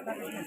વાંકાનેર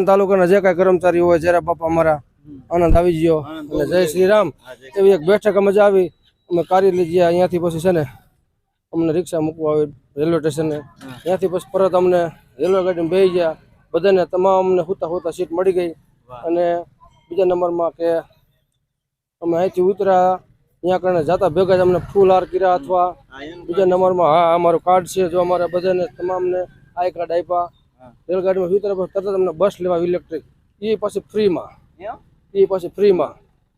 તાલુકાના જે કાંઈ કર્મચારીઓ હોય જ્યારે બાપા અમારા આનંદ આવી ગયો અને જય શ્રી રામ એવી એક બેઠક મજા આવી. અમે કારેલી ગયા અહીંયાથી પછી છે ને અમને રિક્ષા મૂકવા આવી રેલવે સ્ટેશને. ત્યાંથી પછી પરત અમને રેલવે ગાડીમાં બેસી ગયા. બધાને તમામ અમને હુતા સીટ મળી ગઈ. અને બીજા નંબરમાં કે અમે અહીંથી ઉતર્યા અહીંયા કરીને જતા ભેગા જ અમને ફૂલ હાર કર્યા. અથવા બીજા નંબરમાં હા અમારું કાર્ડ છે જો અમારા બધાને તમામને આઈ કાર્ડ આપ્યા. રેલગાડીમાં ઉતર્યા પછી તરત અમને બસ લેવા ઇલેક્ટ્રિક એ પછી ફ્રીમાં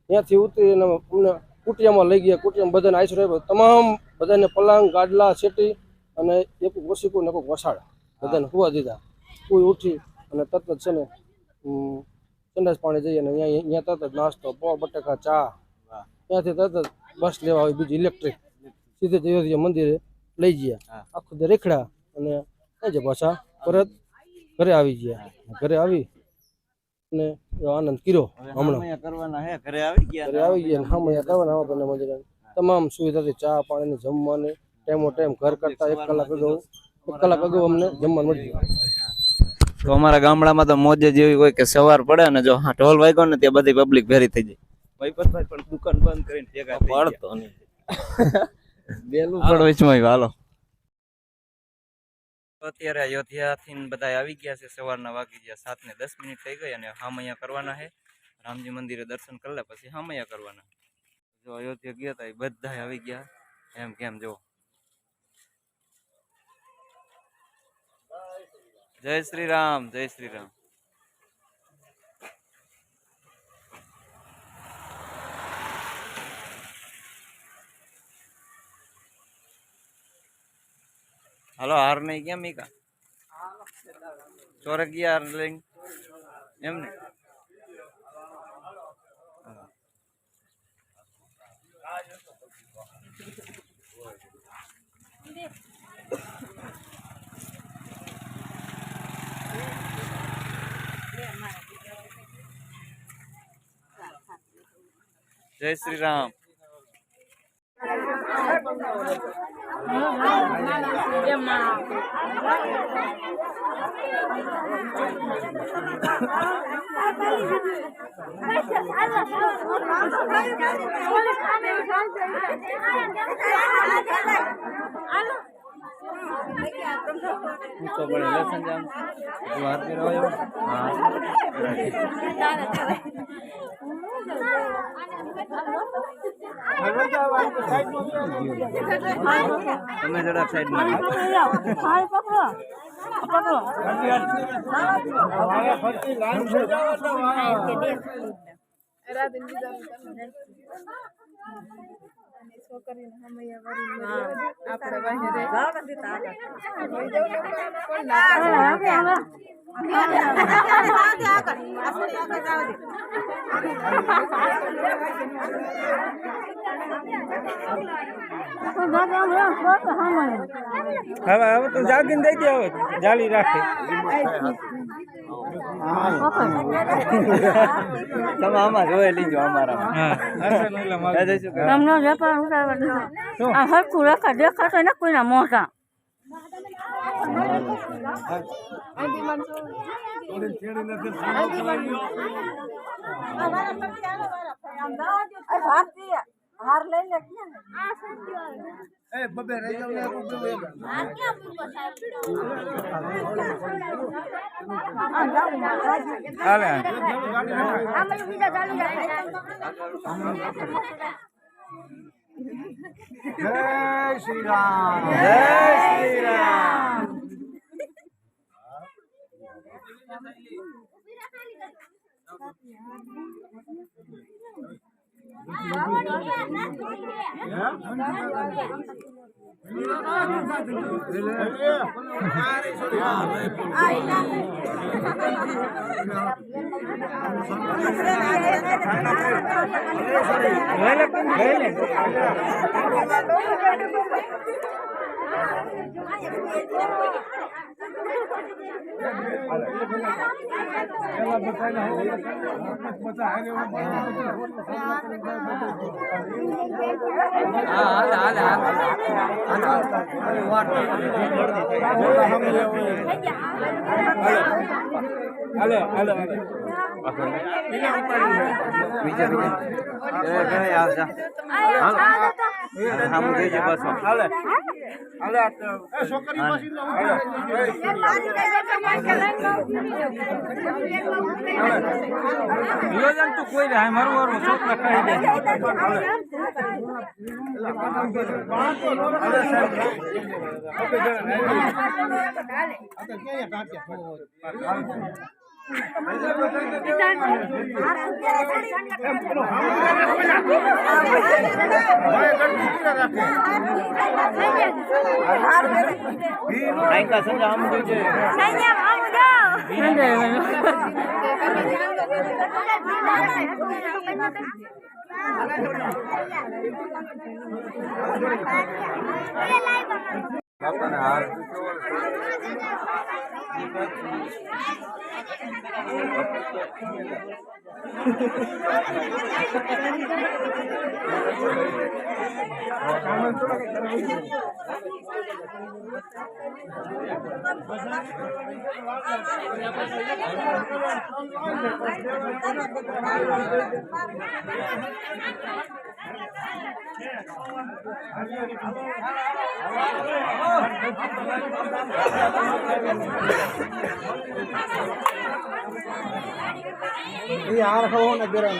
ત્યાંથી ઉતરીને અમને કુટિયામાં લઈ ગયા. કુટિયામાં બધાને આઈસર આપ્યો. તમામ બધાને પલંગ ગાડલા સેટી અને એક ઓશીકો ને કોઈ વસાડ બધાને સુવા દીધા. કોઈ ઉઠી અને તરત જ છે ને સંડાસ પાણી જઈએ ને અહીંયા તરત જ નાસ્તો પૌવા બટાકા ચા. ત્યાંથી તરત જ બસ લેવા આવી બીજી ઇલેક્ટ્રિક સીધે જયોધ્યા મંદિરે લઈ ગયા. આખું દે રેખડા અને જ પાછા પરત ઘરે આવી ગયા. ઘરે આવી અને આનંદ કર્યો. હમણાં ઘરે આવી ગયા કરવાના મંદિર તમામ સુવિધાથી ચા પાણીની જમવાની ટાઈમ ઘર કરતા 1 કલાક અગાઉ અમને જમવાનું મળી ગયું. તો અમારા ગામડામાં તો મોજે જેવી હોય કે સવાર પડે ને જો ઢોલ વાગ્યો ને ત્યાં બધી પબ્લિક ભેરી થઈ જાય. ભાઈ પણ દુકાન બંધ કરીને ભેગા પડતો નહીં બેલું પણ વચમાં હાલો. અત્યારે અયોધ્યાથી બધા આવી ગયા છે. સવારના વાગી ગયા 7:10 થઈ ગઈ અને હામૈયા કરવાના છે. રામજી મંદિરે દર્શન કરી લે પછી હામૈયા કરવાના. જો અયોધ્યા ગયા હતા એ બધા આવી ગયા એમ કેમ જો. જય શ્રી રામ, જય શ્રી રામ. હાલો હાર નહીં કેમ મીકા ચોરે ગયા હાર લઈને એમ ને. જય શ્રી રામ. તમે જરાક સાઈડ માં હવે તો જાગીને દઈ દે. હવે જાલી રાખે તમે આમાં જોઈ લીજો. અમારા હરખું રાખા દેખાતો ને કોઈના મોઢા હાર લઈ લે જય શ્રી રામ જય શ્રી રામ કોઈ જાય મારું છોકરા यार हो ना जरा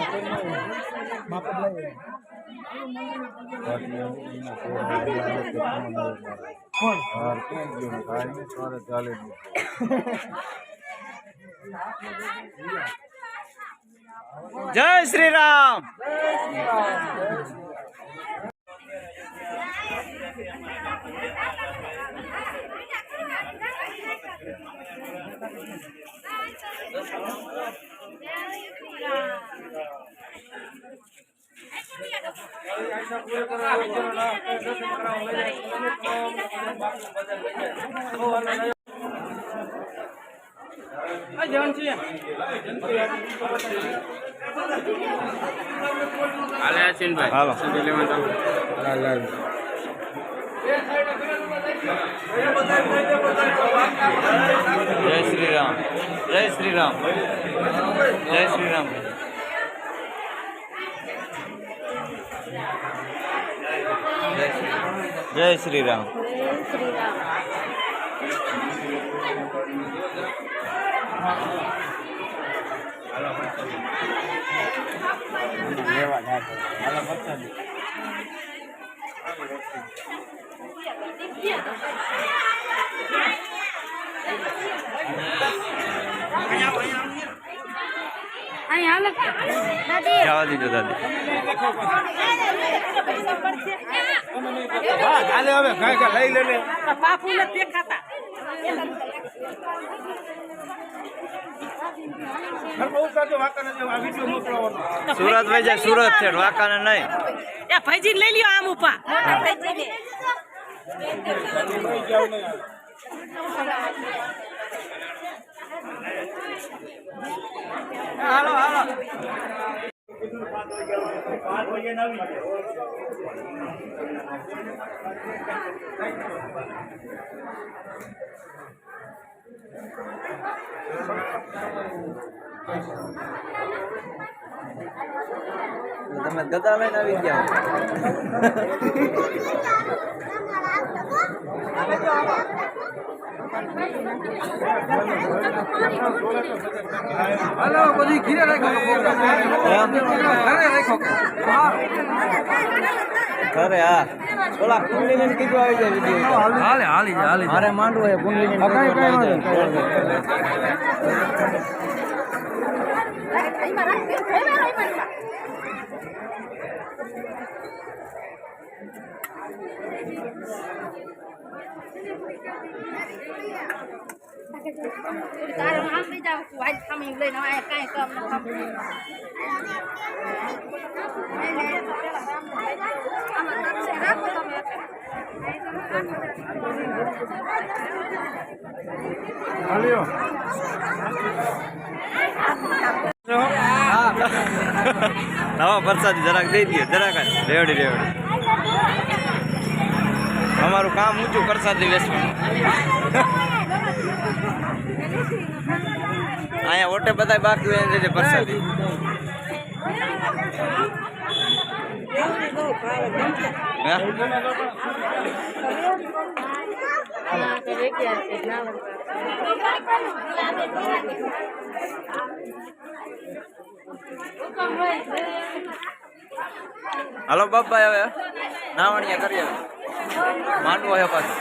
जय श्री राम हेलो जय श्री राम जय श्री राम जय श्री राम जय श्री राम જવા દીધો દાદી સુરત ભાઈ જાય સુરત છે વાંકાને નહીં ભાઈજી લઈ લ્યો આમ ઉપા હાલો હાલો તમે ગદા લઈને આવી ગયા હાલો બધી ઘીરે રાખો ઘરે હા ઓલા કુંડલી ને કીધું આવી જાય વિડીયો હાલે હાલી હાલી મારે માંડવું હોય કુંડલી ને તારે આમ લઈ જાવ તું આજ ખામી લઈને આ કાંઈ કામ ન કામ નવા પ્રસાદ જરાક દઈ દઈએ જરાક રેવડી રેવડી અમારું કામ ઊંચું પ્રસાદી વેચવાનું અહીંયા ઓટે બધા બાકી હોય એને પ્રસાદી હાલો બાપા હવે નાવણિયા કરીએ માંડવો હે પાછું